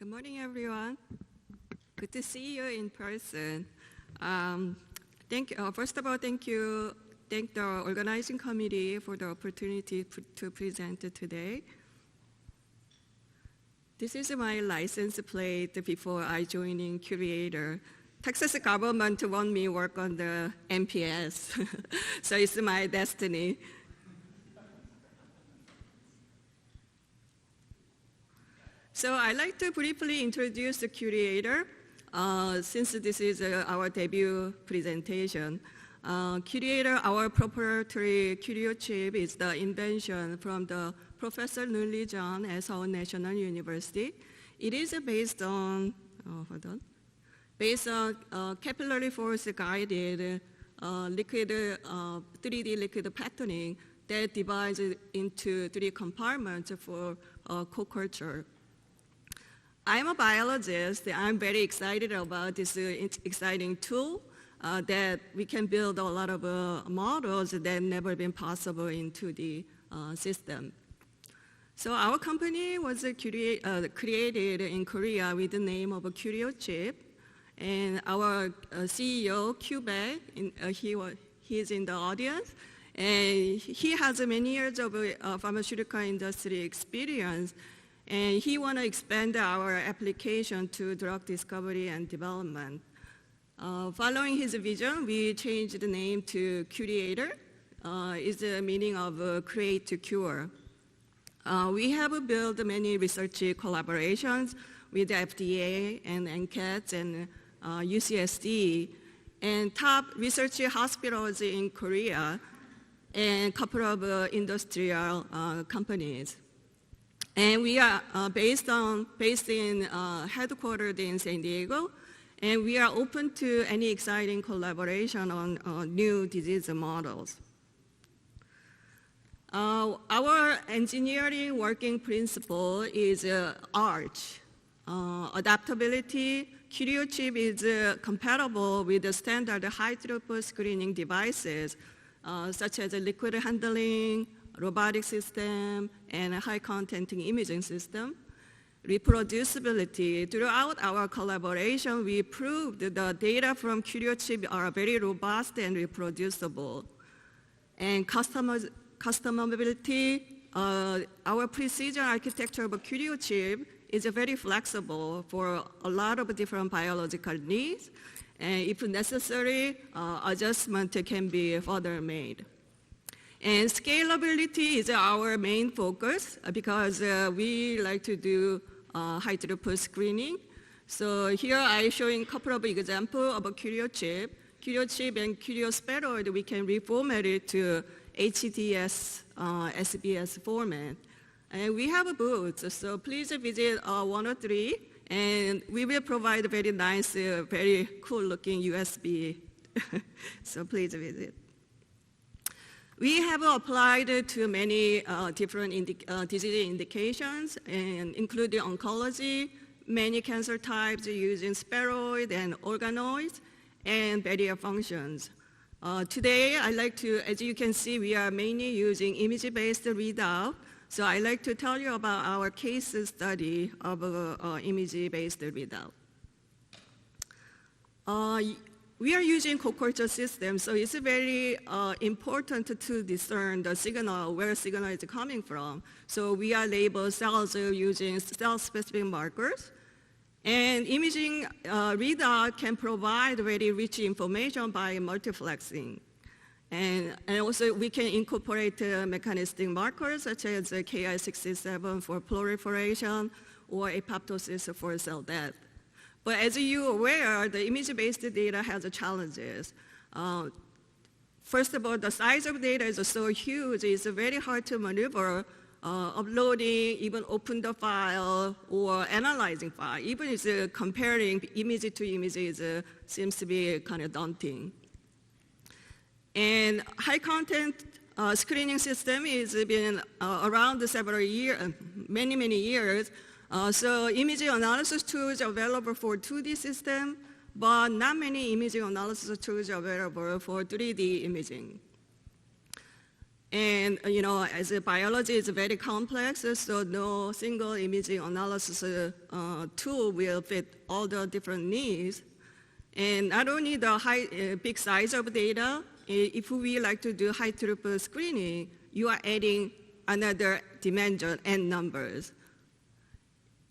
Good morning, everyone. Good to see you in person. First of all, thank the organizing committee for the opportunity to present today. This is my license plate before I joined in Curator. Texas government want me work on the MPS, so it's my destiny. So I'd like to briefly introduce the Curator, since this is our debut presentation. Curator, our proprietary curio chip, is the invention from the Professor Nunli John at Seoul National University. It is based on capillary force guided liquid 3D liquid patterning that divides it into 3 compartments for co-culture. I'm a biologist. I'm very excited about this exciting tool that we can build a lot of models that never been possible into the system. So our company was created in Korea with the name of a Curio chip, and our CEO, Q-Bae, he's in the audience, and he has many years of pharmaceutical industry experience, and he want to expand our application to drug discovery and development. Following his vision, we changed the name to Curator. Is the meaning of create to cure. We have built many research collaborations with the FDA and NCATS and UCSD and top research hospitals in Korea and a couple of industrial companies. And we are based in headquartered in San Diego, and we are open to any exciting collaboration on new disease models. Our engineering working principle is ARCH. Adaptability. Curio chip is compatible with the standard high throughput screening devices, such as liquid handling, robotic system, and a high content imaging system. Reproducibility. Throughout our collaboration, we proved that the data from Curio chip are very robust and reproducible. And customizability, our precision architecture of a Curio chip is very flexible for a lot of different biological needs. And if necessary, adjustment can be further made. And scalability is our main focus because we like to do high throughput screening. So here I'm showing a couple of examples of a Curio chip. Curio chip and Curio spheroid, we can reformat it to HDS, SBS format. And we have booths, so please visit 103, and we will provide very nice, very cool looking USB. So please visit. We have applied to many different disease indications, and including oncology, many cancer types using spheroid and organoids, and barrier functions. Today, I like to, as you can see, we are mainly using image-based readout. So I'd like to tell you about our case study of image-based readout. We are using co-culture system, so it's very important to discern the signal, where signal is coming from. So we are labeled cells using cell-specific markers. And imaging readout can provide very rich information by multiplexing. And also we can incorporate mechanistic markers such as Ki67 for proliferation or apoptosis for cell death. But as you're aware, the image-based data has challenges. First of all, the size of data is so huge, it's very hard to maneuver. Uploading, even open the file, or analyzing file. Even if comparing image to image seems to be kind of daunting. And high content screening system has been around several years, many years. So image analysis tools available for 2D system, but not many image analysis tools available for 3D imaging. And as a biology is very complex, so no single imaging analysis tool will fit all the different needs. And not only the big size of data, if we like to do high throughput screening, you are adding another dimension and numbers.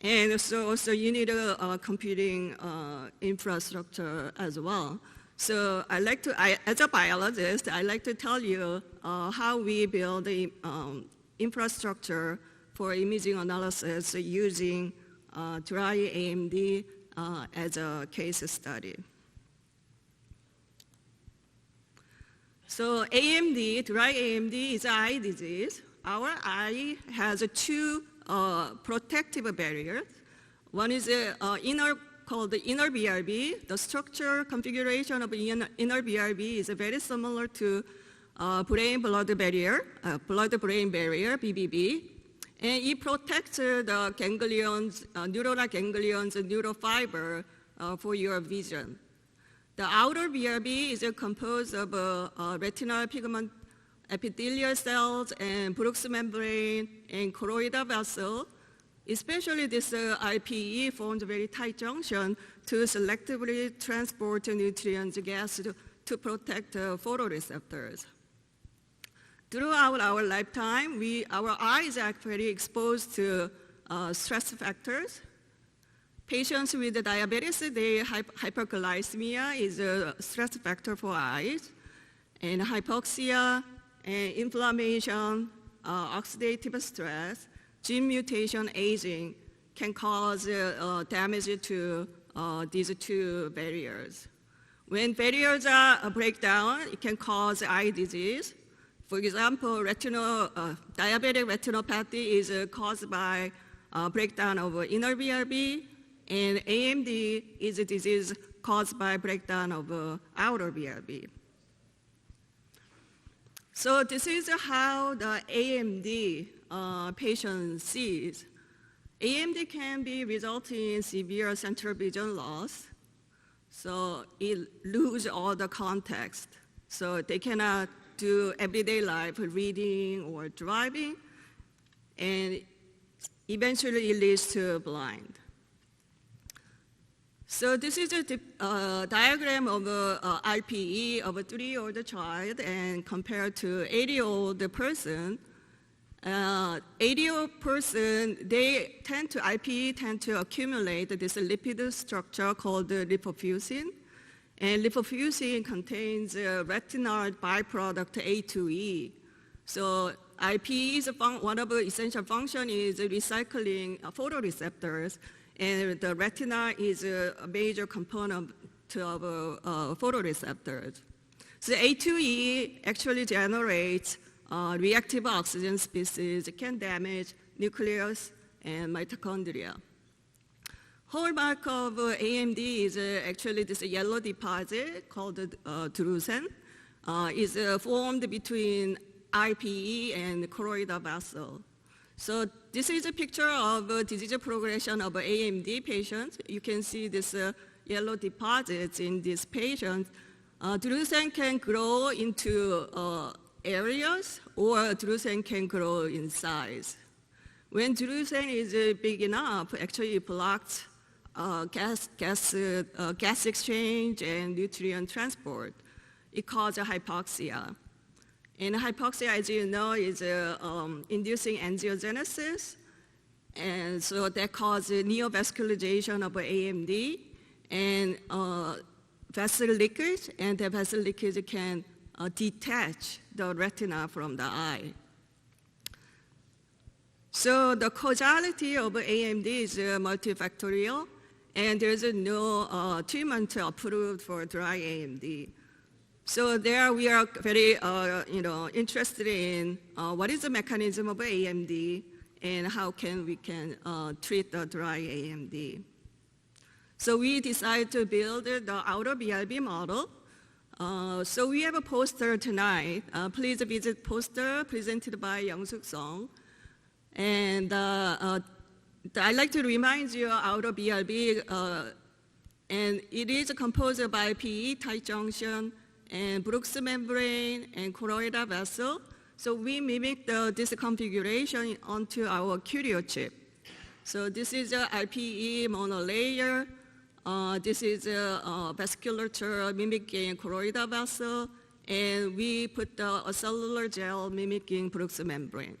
And so you need a computing infrastructure as well. So as a biologist, I like to tell you how we build the infrastructure for imaging analysis using dry AMD as a case study. So AMD, dry AMD is an eye disease. Our eye has two protective barriers. One is called the inner BRB. The structure configuration of inner BRB is very similar to brain-blood barrier, blood-brain barrier, BBB. And it protects the ganglions, neuronal ganglions, neurofiber for your vision. The outer BRB is composed of retinal pigment epithelial cells and Bruch's membrane and choroidal vessel. Especially this RPE forms a very tight junction to selectively transport nutrients gas to protect photoreceptors. Throughout our lifetime, our eyes are very exposed to stress factors. Patients with diabetes, hyperglycemia is a stress factor for eyes, and hypoxia, and inflammation, oxidative stress, gene mutation, aging can cause damage to these two barriers. When barriers break down, it can cause eye disease. For example, diabetic retinopathy is caused by breakdown of inner BRB, and AMD is a disease caused by breakdown of outer BRB. So this is how the AMD patient sees. AMD can be resulting in severe central vision loss. So it loses all the context. So they cannot do everyday life, reading or driving, and eventually it leads to blind. So this is a diagram of RPE of a 3-year-old child and compared to 80-year-old person. 80-year-old person, RPE tend to accumulate this lipid structure called lipofuscin. And lipofuscin contains retinal byproduct A2E. So RPE one of the essential functions is recycling photoreceptors, and the retina is a major component of photoreceptors. So A2E actually generates reactive oxygen species. It can damage nucleus and mitochondria. Hallmark of AMD is actually this yellow deposit called drusen. Is formed between RPE and choroidal vessel. So this is a picture of disease progression of AMD patients. You can see this yellow deposits in these patients. Drusen can grow into areas, or drusen can grow in size. When drusen is big enough, actually it blocks gas exchange and nutrient transport. It causes hypoxia. And hypoxia, as you know, is inducing angiogenesis. And so that causes neovascularization of AMD and vessel leakage, and the vessel leakage can detach the retina from the eye. So the causality of AMD is multifactorial, and there's no treatment approved for dry AMD. So there we are very interested in what is the mechanism of AMD and how we can treat the dry AMD. So we decided to build the outer BRB model. So we have a poster tonight. Please visit poster presented by Young-Suk Song. And I'd like to remind you outer BRB, and it is composed by PE tight junction and Bruch's membrane and choroidal vessel. So we mimic this configuration onto our Curio chip. So this is a IPE monolayer. This is a vasculature mimicking choroidal vessel, and we put a cellular gel mimicking Brooks membrane.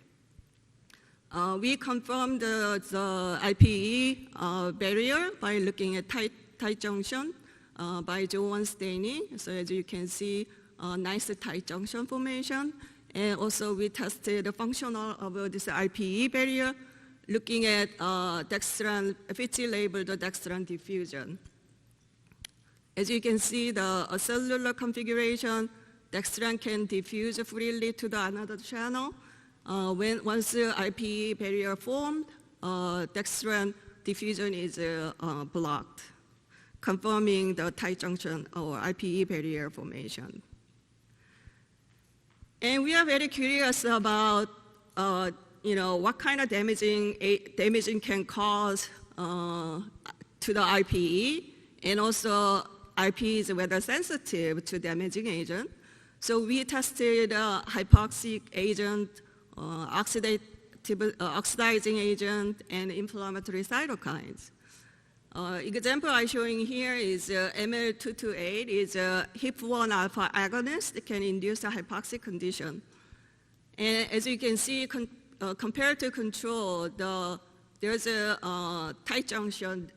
We confirmed the IPE barrier by looking at tight junction by Jo1 staining. So as you can see, nice tight junction formation. And also we tested the functional of this IPE barrier, looking at dextran, FITC labeled dextran diffusion. As you can see, the cellular configuration, dextran can diffuse freely to the another channel. Once the IPE barrier formed, dextran diffusion is blocked, confirming the tight junction or IPE barrier formation. And we are very curious about what kind of damaging can cause to the IPE, and also IPE is weather sensitive to damaging agent. So we tested hypoxic agent, oxidizing agent, and inflammatory cytokines. Example I'm showing here is ML228 is a HIF1 alpha agonist that can induce a hypoxic condition. And as you can see, compared to control, there's a tight junction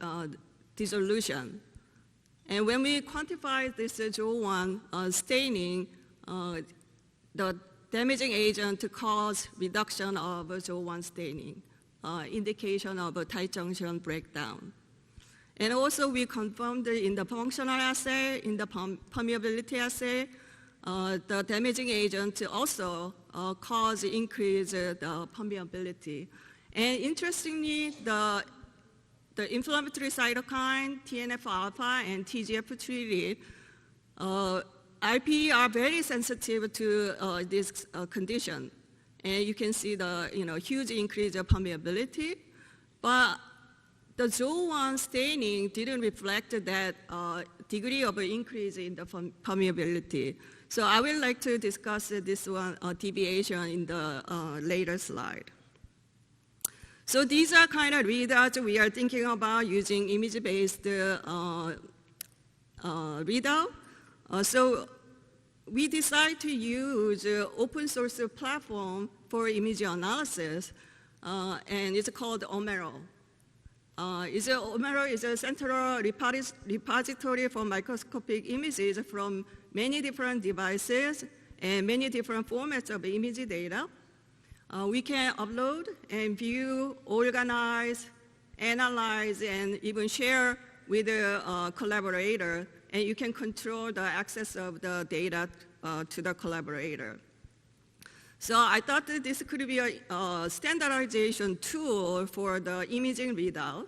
dissolution. And when we quantify this Jo1 staining, the damaging agent to cause reduction of Jo1 staining, indication of a tight junction breakdown. And also we confirmed in the functional assay, in the permeability assay, the damaging agent also cause increase the permeability. And interestingly, the inflammatory cytokine, TNF-alpha and TGF-3, IPE are very sensitive to this condition. And you can see the huge increase of permeability. But the Jo1 staining didn't reflect that degree of increase in the permeability. So I would like to discuss this one deviation in the later slide. So these are kind of readouts we are thinking about using image-based readout. So we decided to use open source platform for image analysis, and it's called Omero. Omero is a central repository for microscopic images from many different devices and many different formats of image data. We can upload and view, organize, analyze, and even share with a collaborator, and you can control the access of the data to the collaborator. So I thought that this could be a standardization tool for the imaging readout.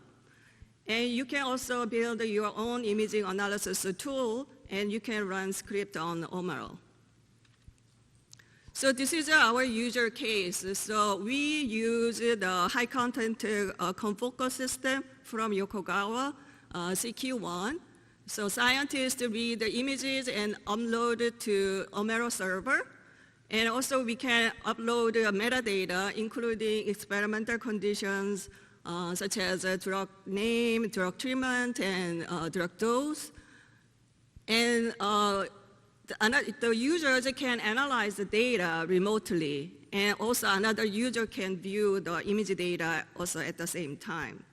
And you can also build your own imaging analysis tool, and you can run script on Omero. So this is our user case. So we use the high content confocal system from Yokogawa, CQ1. So scientists read the images and upload it to Omero server. And also we can upload metadata, including experimental conditions, such as drug name, drug treatment, and drug dose. And the users can analyze the data remotely, and also another user can view the image data also at the same time.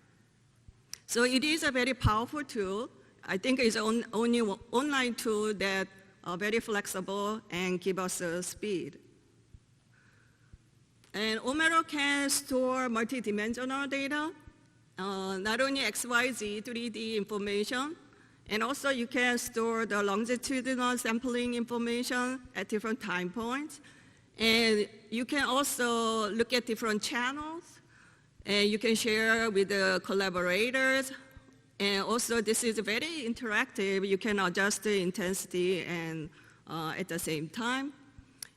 So it is a very powerful tool. I think it's the only online tool that are very flexible and give us speed. And Omero can store multidimensional data, not only XYZ 3D information, and also you can store the longitudinal sampling information at different time points. And you can also look at different channels, and you can share with the collaborators. And also this is very interactive. You can adjust the intensity and at the same time.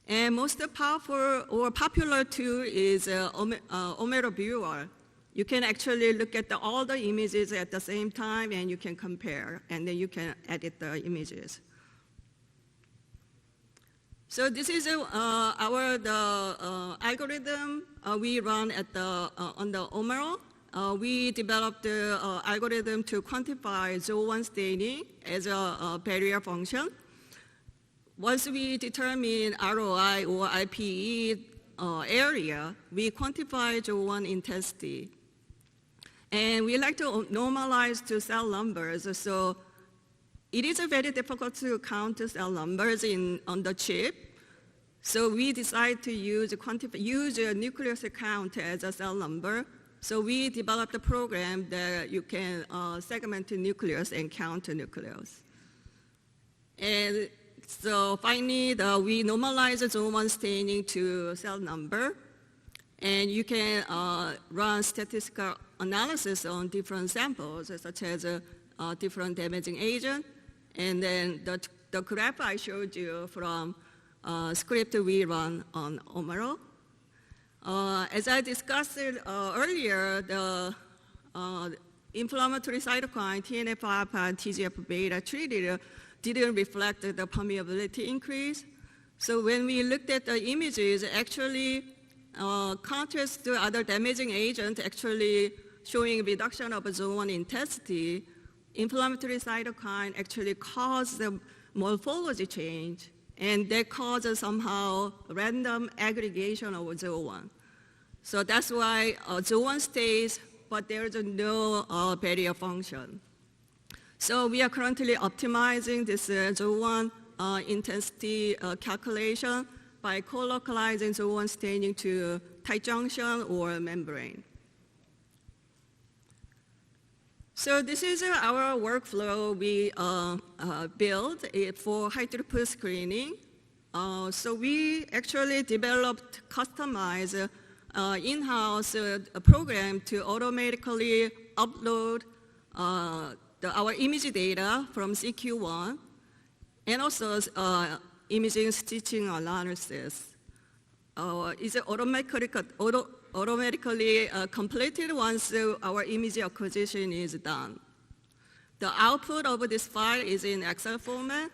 And most powerful or popular tool is Omero Viewer. You can actually look at all the images at the same time, and you can compare, and then you can edit the images. So this is our algorithm we run at on the OMERO. We developed the algorithm to quantify ZO1 staining as a barrier function. Once we determine ROI or IPE area, we quantify ZO1 intensity. And we like to normalize to cell numbers. So it is very difficult to count cell numbers on the chip. So we decided to use a nucleus count as a cell number. So we developed a program that you can segment the nucleus and count the nucleus. And so finally, we normalize the ZO1 staining to cell number. And you can run statistical analysis on different samples, such as different damaging agent. And then the graph I showed you from script we run on OMERO. As I discussed earlier, the inflammatory cytokine TNF-alpha and TGF-beta treated didn't reflect the permeability increase. So when we looked at the images, actually, contrast to other damaging agents actually showing reduction of ZO1 intensity, inflammatory cytokine actually caused the morphology change, and that causes somehow random aggregation of ZO1. So that's why ZO1 stays, but there is no barrier function. So we are currently optimizing this ZO1 intensity calculation by co-localizing ZO1 staining to tight junction or membrane. So this is our workflow we built for high throughput screening. So we actually developed customized in-house program to automatically upload our image data from CQ1 and also imaging stitching analysis. Is automatically completed once our image acquisition is done. The output of this file is in Excel format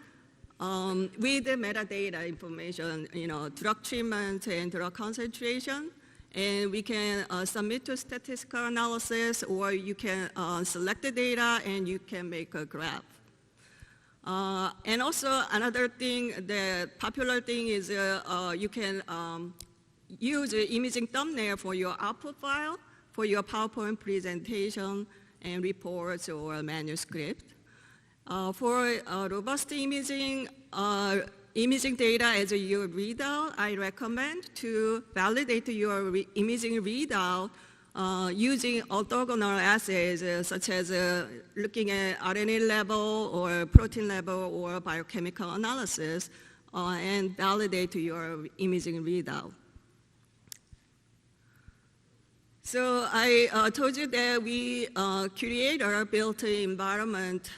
with the metadata information, drug treatment and drug concentration. And we can submit to statistical analysis, or you can select the data and you can make a graph. And also another thing, the popular thing is you can use imaging thumbnail for your output file, for your PowerPoint presentation and reports or manuscript. For robust imaging data as your readout, I recommend to validate your imaging readout using orthogonal assays such as looking at RNA level or protein level or biochemical analysis and validate your imaging readout. So I told you that we create our built-in environment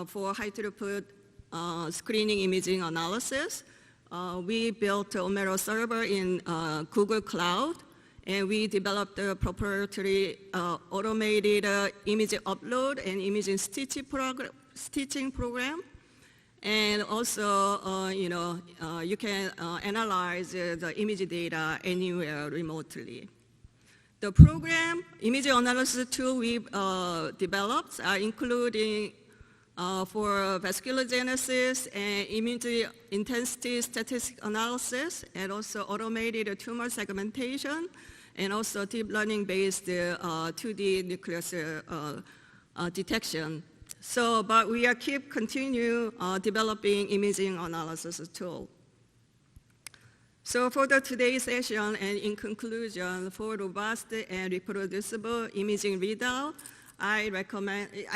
for high throughput screening imaging analysis. We built an OMERO server in Google Cloud, and we developed a proprietary automated image upload and imaging stitching program. And also, you can analyze the image data anywhere remotely. The program, image analysis tool we developed are including for vasculogenesis and image intensity statistic analysis, and also automated tumor segmentation, and also deep learning-based 2D nucleus detection. So, but we are continue developing imaging analysis tool. So for today's session, and in conclusion, for robust and reproducible imaging readout, I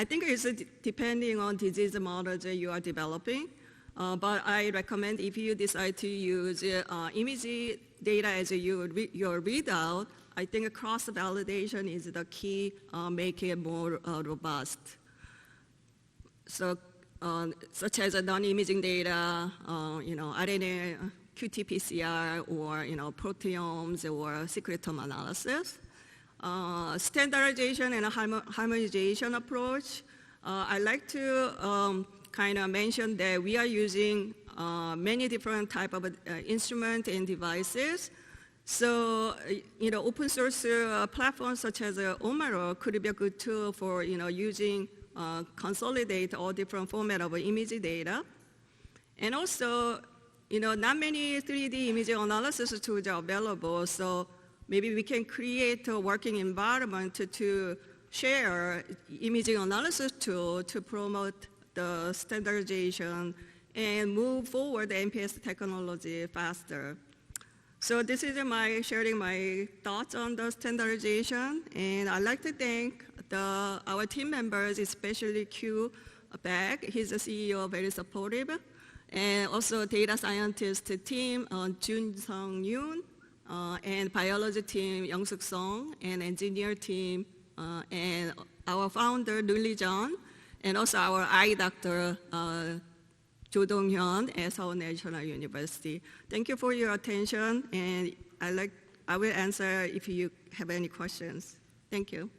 think it's depending on disease models that you are developing, but I recommend if you decide to use image data as your readout, I think cross-validation is the key, make it more robust. So, such as non-imaging data, RNA, qT-PCR, or proteomes or secretome analysis. Standardization and harmonization approach. I like to kind of mention that we are using many different type of instrument and devices. So, open source platforms such as Omaro could be a good tool for, using, consolidate all different format of image data. And also, not many 3D image analysis tools are available, so maybe we can create a working environment to share imaging analysis tool to promote the standardization and move forward the MPS technology faster. So this is sharing my thoughts on the standardization, and I'd like to thank our team members, especially Q Beck. He's the CEO, very supportive, and also data scientist team, Jun Sung Yoon, and biology team, Young Suk Song, and engineer team, and our founder, Luli John, and also our eye doctor, Jo Dong-hyun at Seoul National University. Thank you for your attention, and I will answer if you have any questions. Thank you.